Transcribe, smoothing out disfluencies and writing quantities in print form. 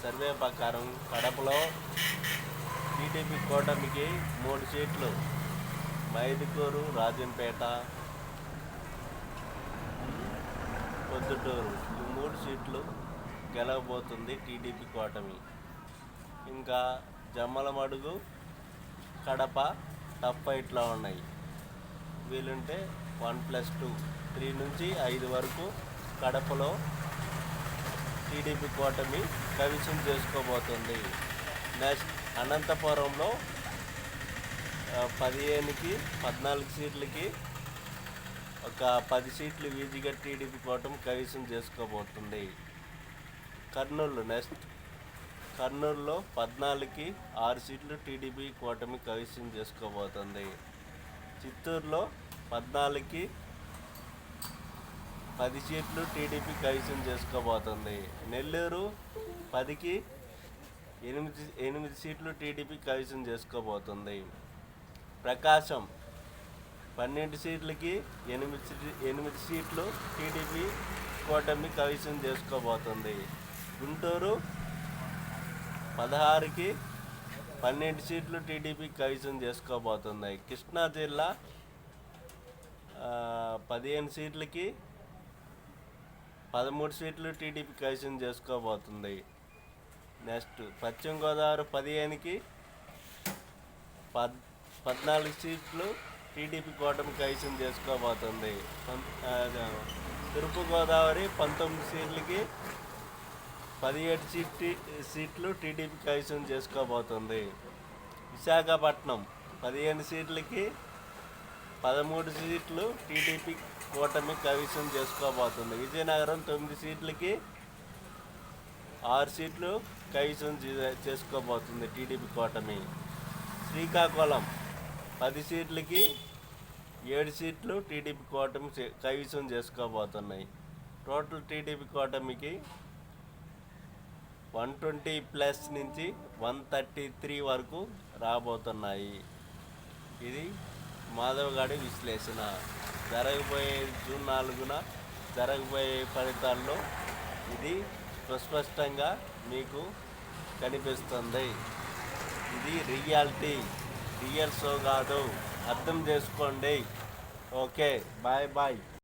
Survey ప్రకారం కడపలో TDP కూటమికి 3 సీట్లు, మైదుకూరు, రాజంపేట, పొద్దుటూరు ఈ 3 సీట్లు గెలవబోతుంది టీడీపీ కూటమి. ఇంకా జమ్మలమడుగు, కడప టఫ్ ఫైట్లో ఉన్నాయి. వీలుంటే 1+2 3 నుంచి 5 వరకు కడపలో టీడీపీ కూటమి కవిసం చేసుకోబోతుంది. నెక్స్ట్ అనంతపురంలో 15కి 14 సీట్లకి ఒక 10 సీట్లు ఈజీగా టీడీపీ కూటమి కవిసం చేసుకోబోతుంది. కర్నూలులో 14కి 6 సీట్లు టీడీపీ కూటమి కవిసం చేసుకోబోతుంది. చిత్తూరులో 14కి 10 సీట్లు టీడీపీ కైవసం చేసుకోబోతుంది. నెల్లూరు 10కి 8 సీట్లు టీడీపీ కైవసం చేసుకోబోతుంది. ప్రకాశం 12 సీట్లకి 8 సీట్లు టీడీపీ కూటమి కైవసం చేసుకోబోతుంది. గుంటూరు 16కి 12 సీట్లు టీడీపీ కైవసం చేసుకోబోతుంది. కృష్ణా జిల్లా 15 సీట్లకి 13 సీట్లు టీడీపీ కైవసం చేసుకోబోతుంది. నెక్స్ట్ పశ్చిమ గోదావరి 15కి 14 సీట్లు టీడీపీ కూటమి కైవసం చేసుకోబోతుంది. తూర్పుగోదావరి 19 సీట్లకి 17 సీట్లు టీడీపీ కైవసం చేసుకోబోతుంది. విశాఖపట్నం 15 సీట్లకి 13 సీట్లు టీడీపీ కూటమి కైవసం చేసుకోబోతుంది. విజయనగరం 9 సీట్లకి 6 సీట్లు కైవసం చేసుకోబోతుంది టీడీపీ కూటమి. శ్రీకాకుళం 10 సీట్లకి 7 సీట్లు టీడీపీ కూటమి కైవసం చేసుకోబోతున్నాయి. టోటల్ టీడీపీ కూటమికి 120+ నుంచి 133 వరకు రాబోతున్నాయి. ఇది మాధవ్ గారి విశ్లేషణ. జరగబోయే జూన్ 4న జరగబోయే ఫలితాల్లో ఇది సుస్పష్టంగా మీకు కనిపిస్తుంది. ఇది రియల్ షో కాదు, అర్థం చేసుకోండి. Okay, bye.